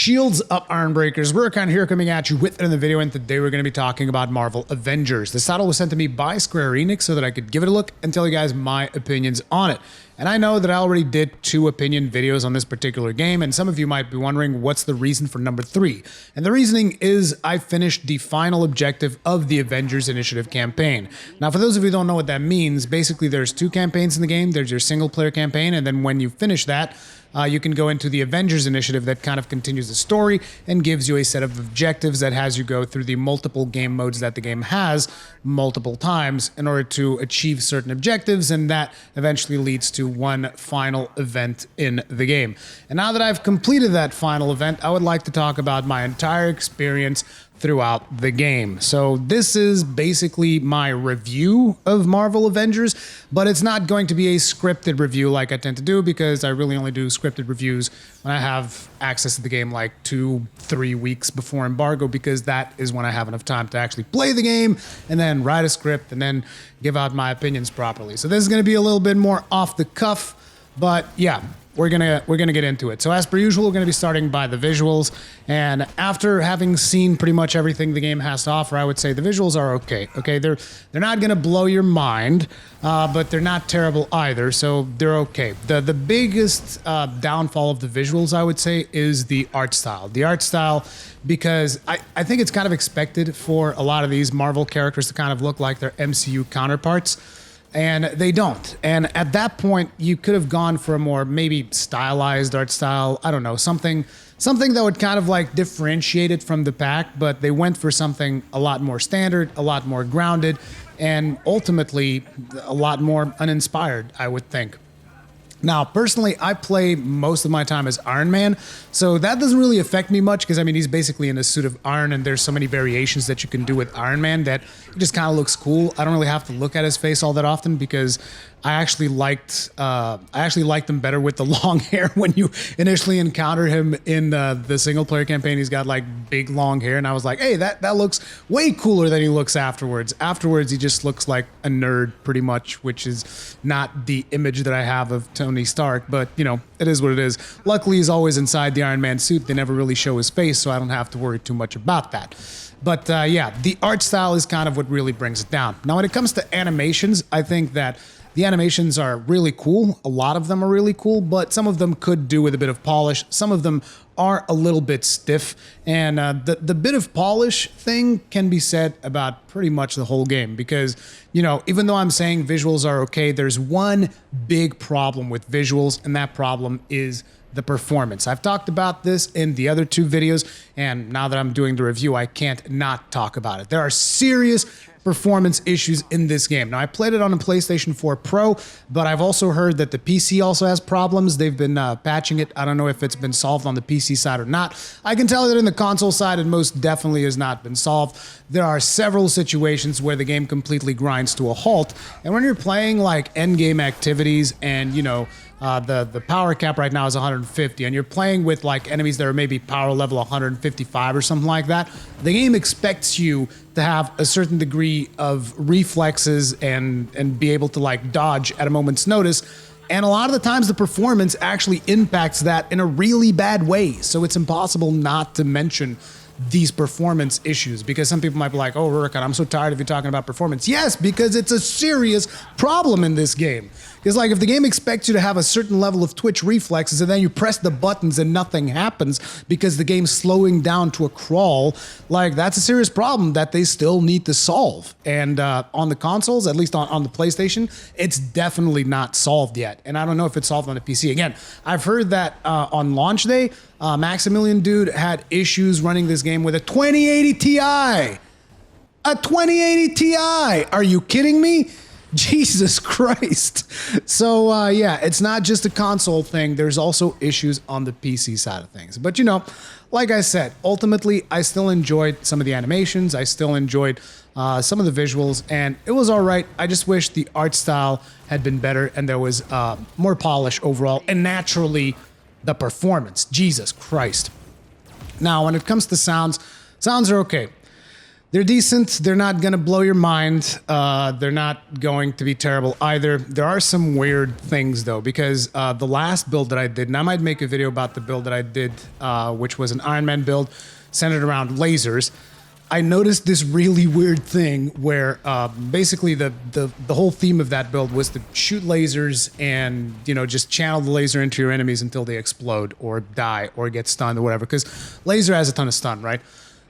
Shields up, Ironbreakers. Rurikhan here coming at you with another video, and today we're going to be talking about Marvel Avengers. This title was sent to me by Square Enix so that I could give it a look and tell you guys my opinions on it. And I know that I already did 2 opinion videos on this particular game, and some of you might be wondering what's the reason for number 3. And the reasoning is I finished the final objective of the Avengers Initiative campaign. Now, for those of you who don't know what that means, basically there's 2 campaigns in the game. There's your single player campaign, and then when you finish that, you can go into the Avengers Initiative that kind of continues the story and gives you a set of objectives that has you go through the multiple game modes that the game has multiple times in order to achieve certain objectives, and that eventually leads to one final event in the game. And now that I've completed that final event, I would like to talk about my entire experience throughout the game. So this is basically my review of Marvel Avengers, but it's not going to be a scripted review like I tend to do, because I really only do scripted reviews when I have access to the game like 2-3 weeks before embargo, because that is when I have enough time to actually play the game and then write a script and then give out my opinions properly. So this is going to be a little bit more off the cuff, but yeah, we're gonna get into it. So as per usual, we're gonna be starting by the visuals, and after having seen pretty much everything the game has to offer, I would say the visuals are okay. Okay, they're not gonna blow your mind, but they're not terrible either. So they're okay. The biggest downfall of the visuals, I would say, is the art style. The art style, because I think it's kind of expected for a lot of these Marvel characters to kind of look like their MCU counterparts. And they don't. And at that point, you could have gone for a more maybe stylized art style. I don't know, something that would kind of like differentiate it from the pack, but they went for something a lot more standard, a lot more grounded, and ultimately a lot more uninspired, I would think. Now, personally, I play most of my time as Iron Man, so that doesn't really affect me much, because I mean, he's basically in a suit of iron, and there's so many variations that you can do with Iron Man that it just kind of looks cool. I don't really have to look at his face all that often, because I actually liked him better with the long hair. When you initially encounter him in the single player campaign, he's got like big long hair, and I was like, hey, that looks way cooler than he looks afterwards. Afterwards, he just looks like a nerd pretty much, which is not the image that I have of Tony Stark, but you know, it is what it is. Luckily, he's always inside the Iron Man suit. They never really show his face, so I don't have to worry too much about that. But yeah, the art style is kind of what really brings it down. Now, when it comes to animations, I think that the animations are really cool. A lot of them are really cool, but some of them could do with a bit of polish. Some of them are a little bit stiff, and the bit of polish thing can be said about pretty much the whole game, because, you know, even though I'm saying visuals are okay, there's one big problem with visuals, and that problem is the performance. I've talked about this in the other 2 videos, and now that I'm doing the review, I can't not talk about it. There are serious performance issues in this game. Now, I played it on a PlayStation 4 Pro, but I've also heard that the PC also has problems. They've been patching it. I don't know if it's been solved on the PC side or not. I can tell that in the console side, it most definitely has not been solved. There are several situations where the game completely grinds to a halt, and when you're playing like endgame activities, and you know, the power cap right now is 150, and you're playing with like enemies that are maybe power level 155 or something like that, the game expects you to have a certain degree of reflexes and be able to like dodge at a moment's notice. And a lot of the times the performance actually impacts that in a really bad way. So it's impossible not to mention these performance issues, because some people might be like, oh, Rurikhan, I'm so tired of you talking about performance. Yes, because it's a serious problem in this game. Because like, if the game expects you to have a certain level of twitch reflexes, and then you press the buttons and nothing happens because the game's slowing down to a crawl, like, that's a serious problem that they still need to solve. And on the consoles, at least on the PlayStation, it's definitely not solved yet. And I don't know if it's solved on the PC. Again, I've heard that on launch day, Maximilian Dude had issues running this game with a 2080 Ti. A 2080 Ti. Are you kidding me? Jesus Christ. So yeah, it's not just a console thing. There's also issues on the PC side of things. But you know, like I said, ultimately, I still enjoyed some of the animations. I still enjoyed some of the visuals, and it was all right. I just wish the art style had been better, and there was more polish overall, and naturally, the performance. Jesus Christ. Now, when it comes to sounds are okay. They're decent. They're not going to blow your mind. They're not going to be terrible either. There are some weird things, though, because the last build that I did, and I might make a video about the build that I did, which was an Iron Man build centered around lasers. I noticed this really weird thing where basically the whole theme of that build was to shoot lasers and, you know, just channel the laser into your enemies until they explode or die or get stunned or whatever, because laser has a ton of stun, right?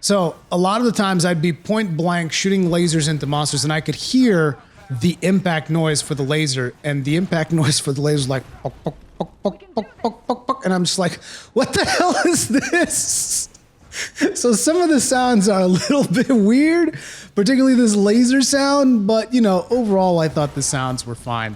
So a lot of the times I'd be point blank shooting lasers into monsters and I could hear the impact noise for the laser, and the impact noise for the laser is like pok, pok, pok, pok, pok, pok, pok, pok, and I'm just like, what the hell is this? So some of the sounds are a little bit weird, particularly this laser sound, but you know, overall I thought the sounds were fine.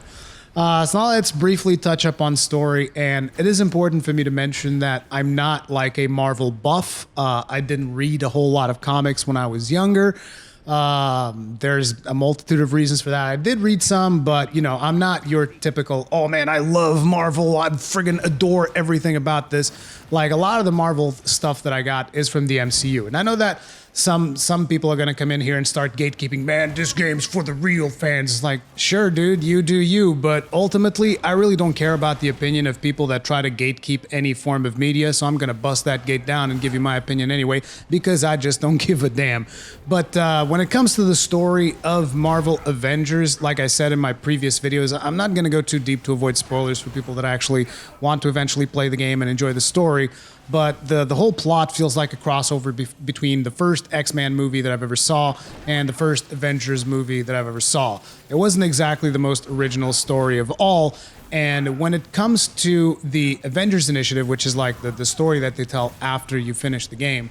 So now let's briefly touch up on story, and it is important for me to mention that I'm not like a Marvel buff. I didn't read a whole lot of comics when I was younger. There's a multitude of reasons for that. I did read some, but you know, I'm not your typical, oh man, I love Marvel, I friggin' adore everything about this. Like, a lot of the Marvel stuff that I got is from the MCU. And I know that some people are gonna come in here and start gatekeeping, man, this game's for the real fans. It's like, sure, dude, you do you, but ultimately, I really don't care about the opinion of people that try to gatekeep any form of media, so I'm gonna bust that gate down and give you my opinion anyway, because I just don't give a damn. But when it comes to the story of Marvel Avengers, like I said in my previous videos, I'm not gonna go too deep to avoid spoilers for people that actually want to eventually play the game and enjoy the story. But the whole plot feels like a crossover between the first X-Men movie that I've ever saw and the first Avengers movie that I've ever saw. It wasn't exactly the most original story of all, and when it comes to the Avengers Initiative, which is like the story that they tell after you finish the game,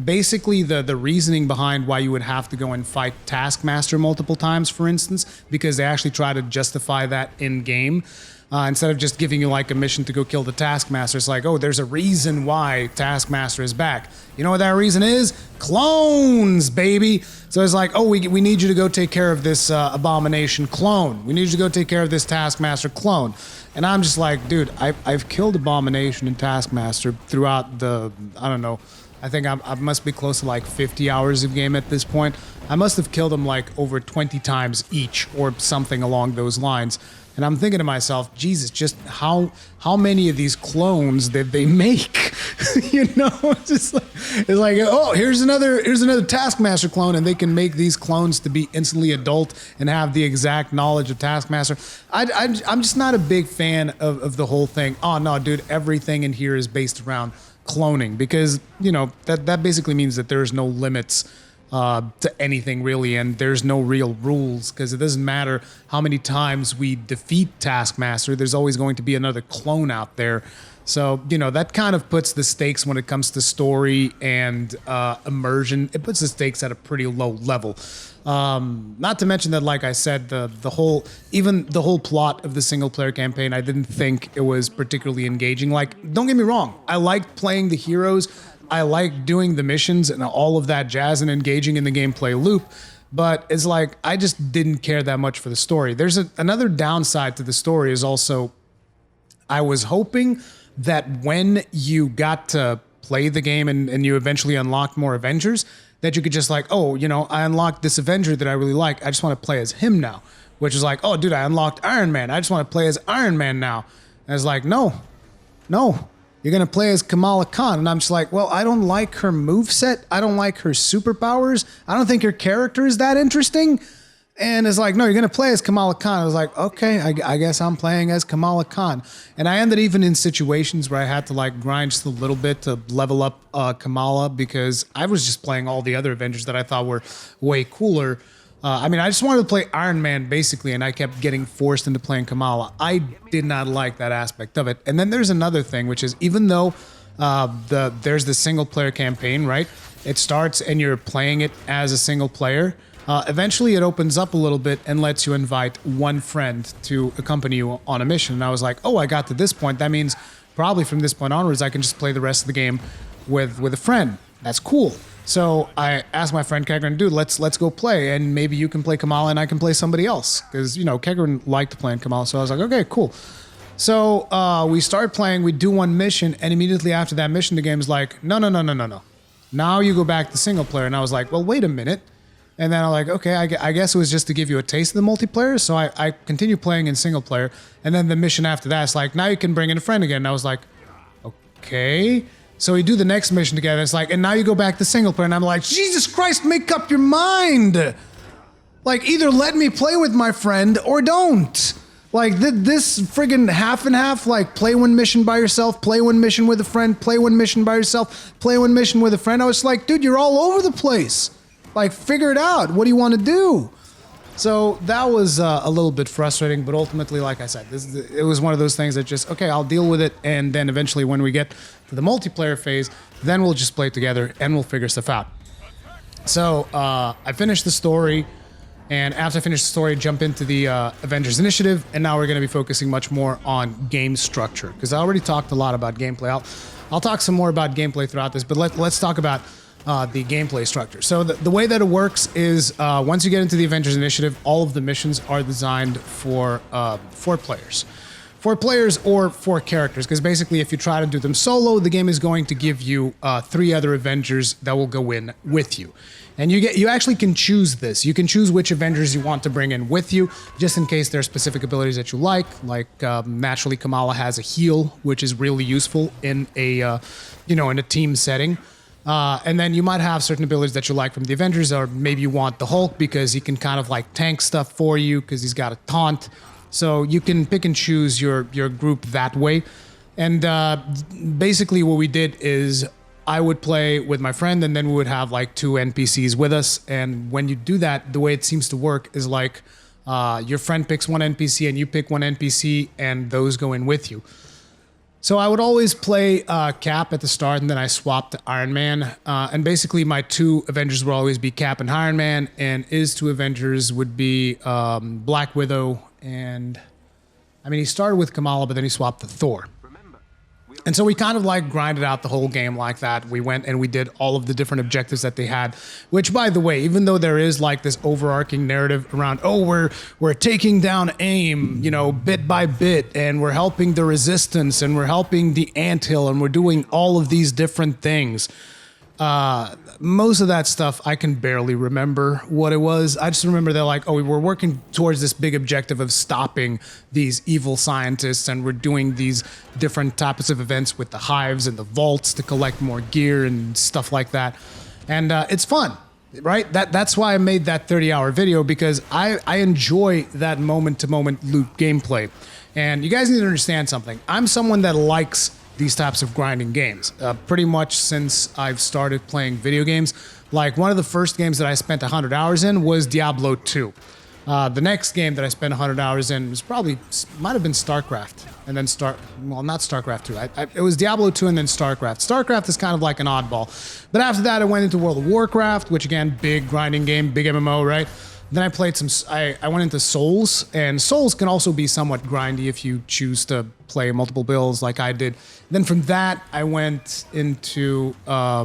basically the reasoning behind why you would have to go and fight Taskmaster multiple times, for instance, because they actually try to justify that in-game. Instead of just giving you like a mission to go kill the Taskmaster, it's like, oh, there's a reason why Taskmaster is back. You know what that reason is? Clones, baby. So it's like, oh, we need you to go take care of this Abomination clone. We need you to go take care of this Taskmaster clone. And I'm just like, dude, I've killed Abomination and Taskmaster throughout the, I don't know, I think I must be close to like 50 hours of game at this point. I must have killed them like over 20 times each or something along those lines. And I'm thinking to myself, Jesus, just how many of these clones did they make? You know, it's like, oh, here's another Taskmaster clone, and they can make these clones to be instantly adult and have the exact knowledge of Taskmaster. I'm just not a big fan of the whole thing. Oh no, dude, everything in here is based around cloning, because you know that basically means that there's no limits to anything really, and there's no real rules, because it doesn't matter how many times we defeat Taskmaster, there's always going to be another clone out there. So, you know, that kind of puts the stakes when it comes to story and immersion. It puts the stakes at a pretty low level. Not to mention that, like I said, the whole plot of the single player campaign, I didn't think it was particularly engaging. Like, don't get me wrong, I liked playing the heroes, I like doing the missions and all of that jazz and engaging in the gameplay loop, but it's like, I just didn't care that much for the story. There's another downside to the story is also, I was hoping that when you got to play the game and you eventually unlocked more Avengers, that you could just like, oh, you know, I unlocked this Avenger that I really like, I just want to play as him now. Which is like, oh, dude, I unlocked Iron Man, I just want to play as Iron Man now. And it's like, no. You're going to play as Kamala Khan. And I'm just like, well, I don't like her moveset. I don't like her superpowers. I don't think her character is that interesting. And it's like, no, you're going to play as Kamala Khan. I was like, okay, I guess I'm playing as Kamala Khan. And I ended even in situations where I had to like grind just a little bit to level up Kamala, because I was just playing all the other Avengers that I thought were way cooler. I mean, I just wanted to play Iron Man, basically, and I kept getting forced into playing Kamala. I did not like that aspect of it. And then there's another thing, which is, even though there's the single-player campaign, right? It starts and you're playing it as a single player. Eventually, it opens up a little bit and lets you invite one friend to accompany you on a mission. And I was like, oh, I got to this point. That means probably from this point onwards, I can just play the rest of the game with a friend. That's cool. So I asked my friend Kegren, dude, let's go play, and maybe you can play Kamala and I can play somebody else, because you know Kegren liked playing Kamala. So I was like, okay, cool. So we start playing, we do one mission, and immediately after that mission, the game's like, no. Now you go back to single player, and I was like, well, wait a minute. And then I'm like, okay, I guess it was just to give you a taste of the multiplayer. So I continue playing in single player. And then the mission after that is like, now you can bring in a friend again. And I was like, okay. So we do the next mission together. It's like, and now you go back to single player. And I'm like, Jesus Christ, make up your mind. Like, either let me play with my friend or don't. Like, this friggin' half and half, like, play one mission by yourself, play one mission with a friend, play one mission by yourself, play one mission with a friend. I was like, dude, you're all over the place. Like, figure it out. What do you want to do? So that was a little bit frustrating, but ultimately, like I said, it was one of those things that just, okay, I'll deal with it, and then eventually when we get to the multiplayer phase, then we'll just play together and we'll figure stuff out. So I finished the story, and after I finished the story, jump into the Avengers initiative, and now we're going to be focusing much more on game structure, because I already talked a lot about gameplay. I'll talk some more about gameplay throughout this, but let's talk about the gameplay structure. So the way that it works is once you get into the Avengers initiative, all of the missions are designed for 4 players. 4 players or 4 characters, because basically if you try to do them solo, the game is going to give you 3 other Avengers that will go in with you. And you actually can choose this. You can choose which Avengers you want to bring in with you, just in case there are specific abilities that you like. Like naturally, Kamala has a heal, which is really useful in a in a team setting. And then you might have certain abilities that you like from the Avengers, or maybe you want the Hulk because he can kind of like tank stuff for you because he's got a taunt. So you can pick and choose your group that way. And basically what we did is I would play with my friend, and then we would have like 2 NPCs with us. And when you do that, the way it seems to work is like your friend picks one NPC and you pick one NPC, and those go in with you. So I would always play Cap at the start, and then I swapped to Iron Man. And basically my 2 Avengers would always be Cap and Iron Man, and his 2 Avengers would be Black Widow and... I mean, he started with Kamala, but then he swapped to Thor. And so we kind of like grinded out the whole game like that. We went and we did all of the different objectives that they had, which, by the way, even though there is like this overarching narrative around, oh, we're taking down AIM, bit by bit, and we're helping the Resistance, and we're helping the Anthill, and we're doing all of these different things. Most of that stuff, I can barely remember what it was. I just remember they're like, oh, we were working towards this big objective of stopping these evil scientists, and we're doing these different types of events with the hives and the vaults to collect more gear and stuff like that. And it's fun, right? That's why I made that 30-hour video, because I enjoy that moment-to-moment loop gameplay. And you guys need to understand something. I'm someone that likes these types of grinding games. Pretty much since I've started playing video games. Like, one of the first games that I spent 100 hours in was Diablo 2. The next game that I spent 100 hours in was might have been StarCraft. And then not StarCraft 2. It was Diablo 2 and then StarCraft. StarCraft is kind of like an oddball. But after that, I went into World of Warcraft, which again, big grinding game, big MMO, right? Then I played I went into Souls, and Souls can also be somewhat grindy if you choose to play multiple builds like I did. Then from that, I went into, I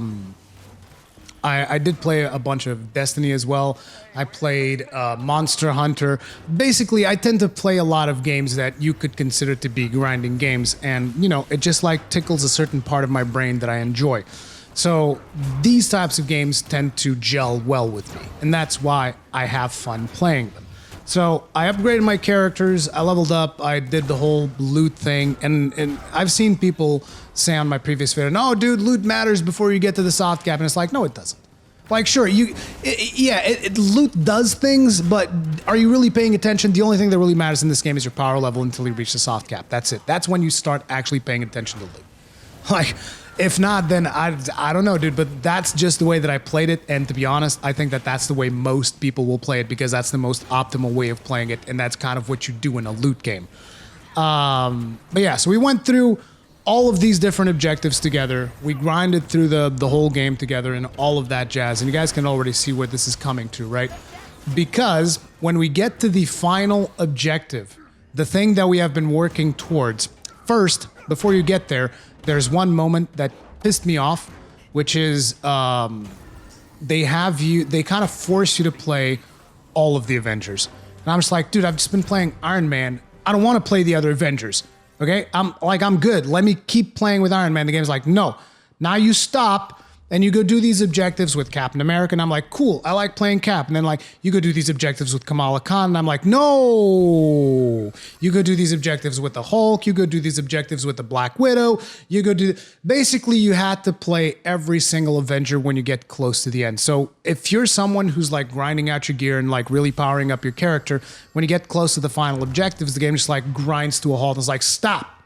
did play a bunch of Destiny as well. I played Monster Hunter. Basically, I tend to play a lot of games that you could consider to be grinding games, and it just like tickles a certain part of my brain that I enjoy. So these types of games tend to gel well with me, and that's why I have fun playing them. So I upgraded my characters, I leveled up, I did the whole loot thing, and I've seen people say on my previous video, no, dude, loot matters before you get to the soft cap, and it's like, no, it doesn't. Like, sure, loot does things, but are you really paying attention? The only thing that really matters in this game is your power level until you reach the soft cap. That's it. That's when you start actually paying attention to loot. Like, if not, then I don't know, dude, but that's just the way that I played it, and to be honest, I think that that's the way most people will play it, because that's the most optimal way of playing it, and that's kind of what you do in a loot game. But yeah, so we went through all of these different objectives together. We grinded through the whole game together and all of that jazz, and you guys can already see where this is coming to, right? Because when we get to the final objective, the thing that we have been working towards, first, before you get there, there's one moment that pissed me off, which is they kind of force you to play all of the Avengers. And I'm just like, dude, I've just been playing Iron Man. I don't want to play the other Avengers. Okay? I'm good. Let me keep playing with Iron Man. The game's like, no. Now you stop, And you go do these objectives with Captain America, and I'm like, cool, I like playing Cap. And then like, you go do these objectives with Kamala Khan, and I'm like, no. You go do these objectives with the Hulk, you go do these objectives with the Black Widow, you go do, basically you had to play every single Avenger when you get close to the end. So if you're someone who's like grinding out your gear and like really powering up your character, when you get close to the final objectives, the game just like grinds to a halt and is like, stop.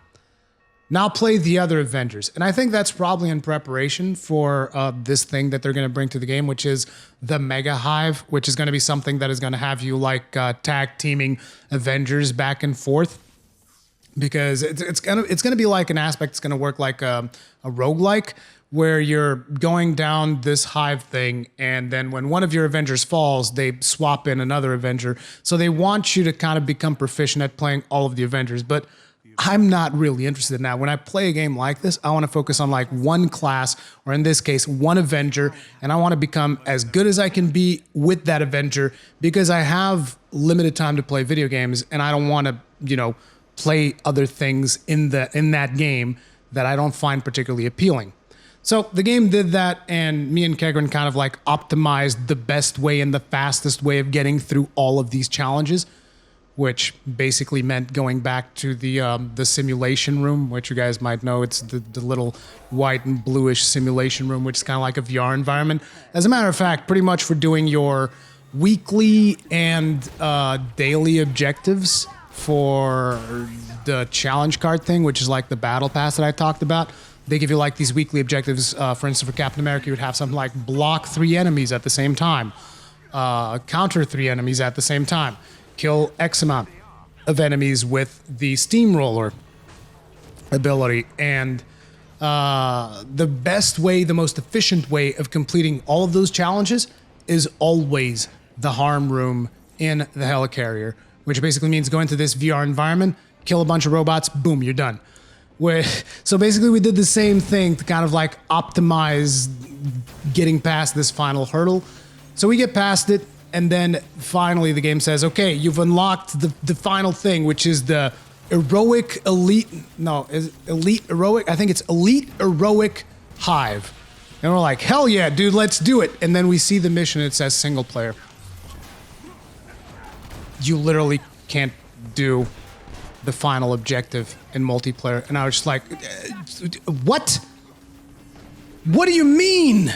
Now play the other Avengers. And I think that's probably in preparation for this thing that they're going to bring to the game, which is the Mega Hive, which is going to be something that is going to have you like tag teaming Avengers back and forth. Because it's gonna be like an aspect that's going to work like a roguelike, where you're going down this hive thing, and then when one of your Avengers falls, they swap in another Avenger. So they want you to kind of become proficient at playing all of the Avengers. But I'm not really interested now. When I play a game like this, I want to focus on like one class, or in this case, one Avenger, and I want to become as good as I can be with that Avenger, because I have limited time to play video games, and I don't want to, you know, play other things in that game that I don't find particularly appealing. So the game did that, and me and Kegrin kind of like optimized the best way and the fastest way of getting through all of these challenges, which basically meant going back to the simulation room, which you guys might know. It's the little white and bluish simulation room, which is kind of like a VR environment. As a matter of fact, pretty much for doing your weekly and daily objectives for the challenge card thing, which is like the battle pass that I talked about. They give you like these weekly objectives. For instance, for Captain America, you would have something like block 3 enemies at the same time, counter 3 enemies at the same time, kill X amount of enemies with the steamroller ability. And the best way, the most efficient way of completing all of those challenges is always the harm room in the helicarrier, which basically means go into this VR environment, kill a bunch of robots, boom, you're done. So basically we did the same thing to kind of like optimize getting past this final hurdle. So we get past it, and then finally the game says, okay, you've unlocked the final thing, which is the heroic elite, no, is it elite heroic? I think it's elite heroic hive. And we're like, hell yeah, dude, let's do it. And then we see the mission, it says single player. You literally can't do the final objective in multiplayer. And I was just like, what? What do you mean?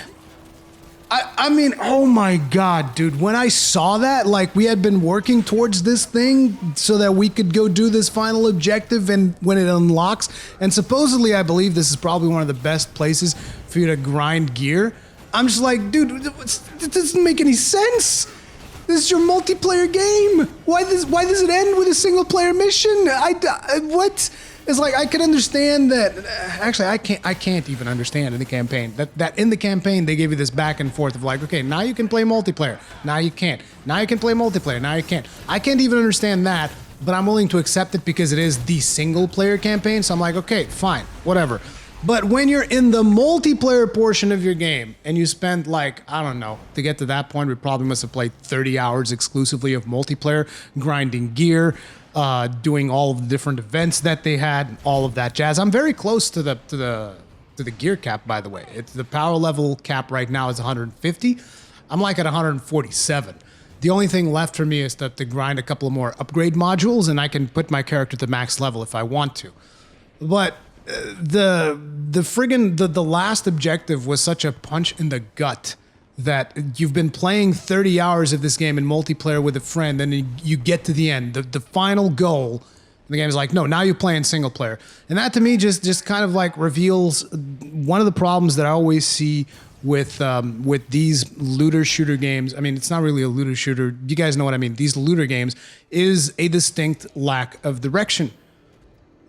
I mean, oh my God, dude, when I saw that, like we had been working towards this thing so that we could go do this final objective, and when it unlocks, and supposedly I believe this is probably one of the best places for you to grind gear. I'm just like, dude, this doesn't make any sense. This is your multiplayer game. Why does it end with a single player mission? What? It's like I could understand that. Actually, I can't even understand in the campaign that in the campaign they gave you this back and forth of like, okay, now you can play multiplayer, now you can't. Now you can play multiplayer, now you can't. I can't even understand that, but I'm willing to accept it because it is the single player campaign. So I'm like, okay, fine, whatever. But when you're in the multiplayer portion of your game and you spend like, I don't know, to get to that point, we probably must have played 30 hours exclusively of multiplayer, grinding gear, doing all of the different events that they had, all of that jazz. I'm very close to the gear cap, by the way. It's the power level cap right now is 150. I'm like at 147. The only thing left for me is to grind a couple of more upgrade modules, and I can put my character to max level if I want to. But the last objective was such a punch in the gut that you've been playing 30 hours of this game in multiplayer with a friend, and you get to the end, the final goal, and the game's like, no, now you're playing single player. And that to me just kind of like reveals one of the problems that I always see with these looter shooter games. I mean, it's not really a looter shooter. You guys know what I mean. These looter games is a distinct lack of direction.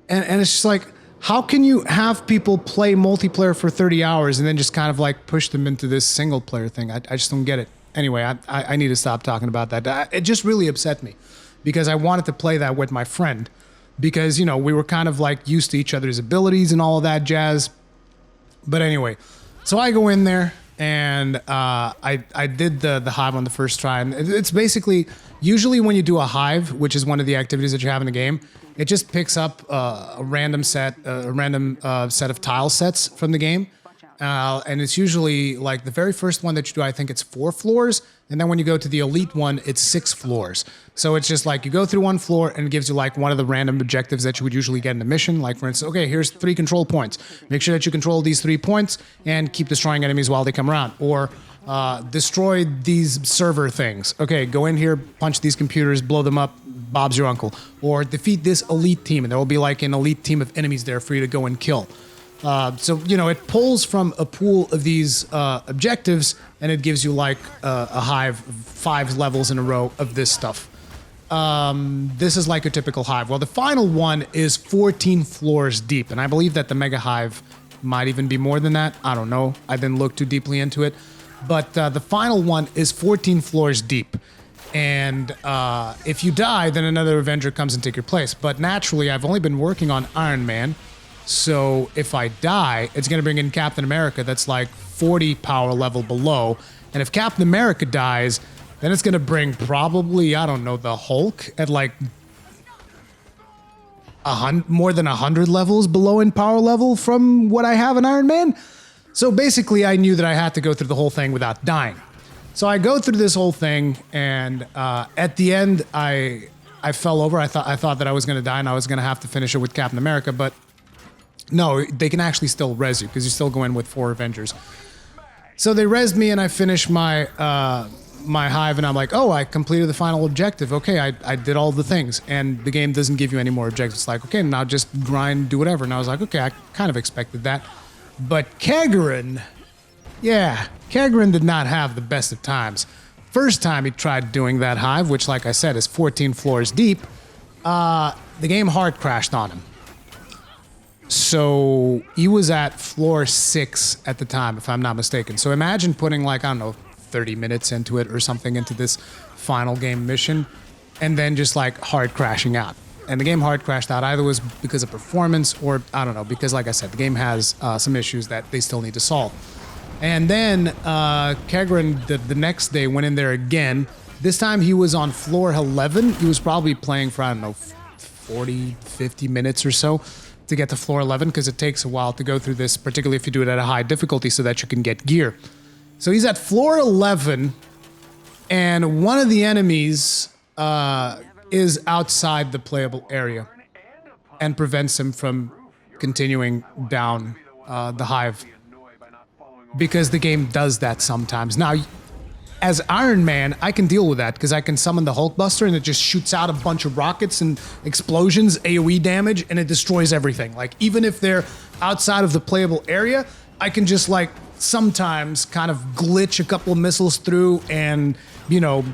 And it's just like, how can you have people play multiplayer for 30 hours and then just kind of like push them into this single player thing? I just don't get it. Anyway, I need to stop talking about that. It just really upset me because I wanted to play that with my friend because, you know, we were kind of like used to each other's abilities and all of that jazz. But anyway, so I go in there and I did the hive on the first try. And it's basically, usually when you do a hive, which is one of the activities that you have in the game, it just picks up a random set of tile sets from the game. And it's usually like the very first one that you do, I think it's 4 floors. And then when you go to the elite one, it's 6 floors. So it's just like you go through one floor and it gives you like one of the random objectives that you would usually get in a mission. Like for instance, okay, here's 3 control points. Make sure that you control these 3 points and keep destroying enemies while they come around. Or destroy these server things. Okay, go in here, punch these computers, blow them up, Bob's your uncle. Or defeat this elite team, and there will be like an elite team of enemies there for you to go and kill. So, you know, it pulls from a pool of these objectives, and it gives you like a hive, 5 levels in a row of this stuff. This is like a typical hive. Well, the final one is 14 floors deep, and I believe that the mega hive might even be more than that. I don't know. I didn't look too deeply into it. But the final one is 14 floors deep. And if you die, then another Avenger comes and take your place. But naturally, I've only been working on Iron Man. So if I die, it's going to bring in Captain America that's like 40 power level below. And if Captain America dies, then it's going to bring probably, I don't know, the Hulk at like more than 100 levels below in power level from what I have in Iron Man. So basically, I knew that I had to go through the whole thing without dying. So I go through this whole thing, and at the end, I fell over. I thought that I was going to die, and I was going to have to finish it with Captain America, but no, they can actually still res you, because you still go in with 4 Avengers. So they resed me, and I finished my my hive, and I'm like, oh, I completed the final objective. Okay, I did all the things, and the game doesn't give you any more objectives. It's like, okay, now just grind, do whatever. And I was like, okay, I kind of expected that. But Kagran, yeah, Kagran did not have the best of times. First time he tried doing that hive, which, like I said, is 14 floors deep, the game hard crashed on him. So he was at floor 6 at the time, if I'm not mistaken. So imagine putting like, I don't know, 30 minutes into it or something into this final game mission, and then just like hard crashing out. And the game hard crashed out either was because of performance or, I don't know, because like I said, the game has some issues that they still need to solve. And then Kagran, the next day, went in there again. This time he was on floor 11. He was probably playing for, I don't know, 40, 50 minutes or so to get to floor 11, because it takes a while to go through this, particularly if you do it at a high difficulty so that you can get gear. So he's at floor 11, and one of the enemies is outside the playable area and prevents him from continuing down the hive, because the game does that sometimes. Now, as Iron Man, I can deal with that because I can summon the Hulkbuster and it just shoots out a bunch of rockets and explosions, AoE damage, and it destroys everything. Like, even if they're outside of the playable area, I can just like sometimes kind of glitch a couple of missiles through and, you know,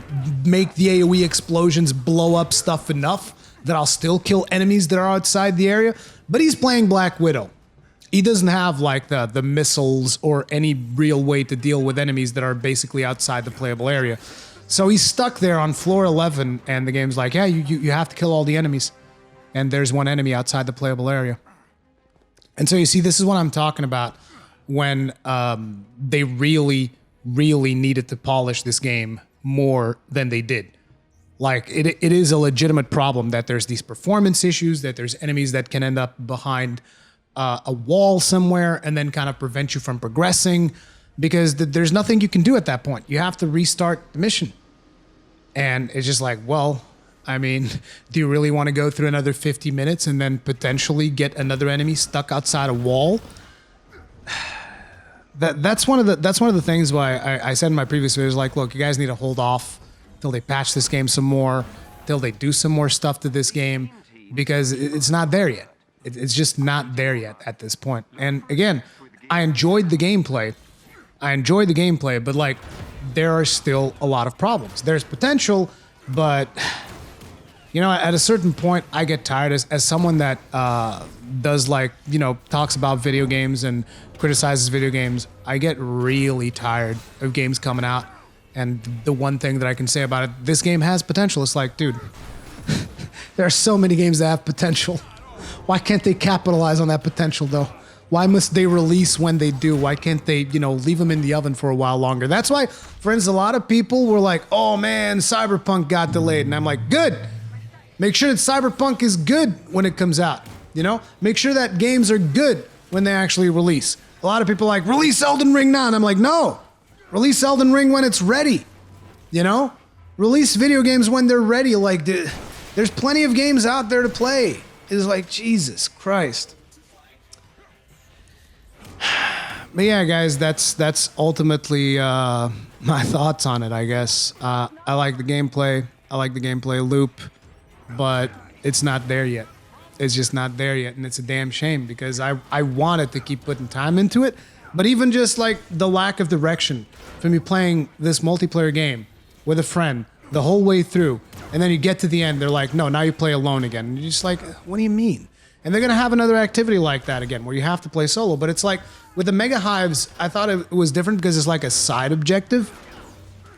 make the AoE explosions blow up stuff enough that I'll still kill enemies that are outside the area. But he's playing Black Widow. He doesn't have like the missiles or any real way to deal with enemies that are basically outside the playable area. So he's stuck there on floor 11, and the game's like, yeah, you have to kill all the enemies. And there's one enemy outside the playable area. And so you see, this is what I'm talking about when they really, really needed to polish this game more than they did. Like, it is a legitimate problem that there's these performance issues, that there's enemies that can end up behind a wall somewhere and then kind of prevent you from progressing, because there's nothing you can do at that point. You have to restart the mission. And it's just like, well, I mean, do you really want to go through another 50 minutes and then potentially get another enemy stuck outside a wall? That's one of the things why I said in my previous videos, like, look, you guys need to hold off till they patch this game some more, till they do some more stuff to this game, because it's not there yet. It's just not there yet at this point. And again, I enjoyed the gameplay. But like, there are still a lot of problems. There's potential, but you know, at a certain point, I get tired as someone that does, like, you know, talks about video games and criticizes video games. I get really tired of games coming out, and the one thing that I can say about it, this game has potential. It's like, dude, there are so many games that have potential. Why can't they capitalize on that potential, though? Why must they release when they do? Why can't they, you know, leave them in the oven for a while longer? That's why, friends, a lot of people were like, oh man, Cyberpunk got delayed. And I'm like, good. Make sure that Cyberpunk is good when it comes out, you know? Make sure that games are good when they actually release. A lot of people are like, release Elden Ring now. And I'm like, no, release Elden Ring when it's ready. You know, release video games when they're ready. Like, there's plenty of games out there to play. It's like, Jesus Christ. But yeah, guys, that's ultimately my thoughts on it, I guess. I like the gameplay. I like the gameplay loop, but it's not there yet. It's just not there yet, and it's a damn shame because I wanted to keep putting time into it, but even just like the lack of direction from you playing this multiplayer game with a friend the whole way through, and then you get to the end, they're like, no, now you play alone again. And you're just like, what do you mean? And they're going to have another activity like that again, where you have to play solo. But it's like, with the Mega Hives, I thought it was different because it's like a side objective.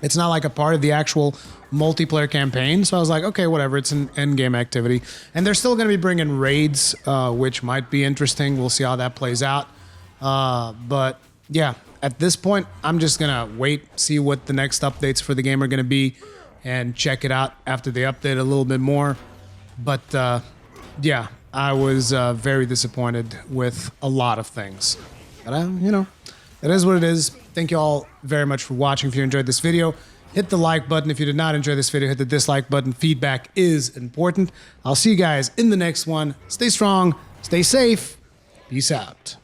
It's not like a part of the actual multiplayer campaign. So I was like, okay, whatever, it's an end-game activity. And they're still going to be bringing raids, which might be interesting. We'll see how that plays out. But yeah, at this point, I'm just going to wait, see what the next updates for the game are going to be, and check it out after they update a little bit more. But yeah, I was very disappointed with a lot of things. But you know, it is what it is. Thank you all very much for watching. If you enjoyed this video, hit the like button. If you did not enjoy this video, hit the dislike button. Feedback is important. I'll see you guys in the next one. Stay strong, stay safe. Peace out.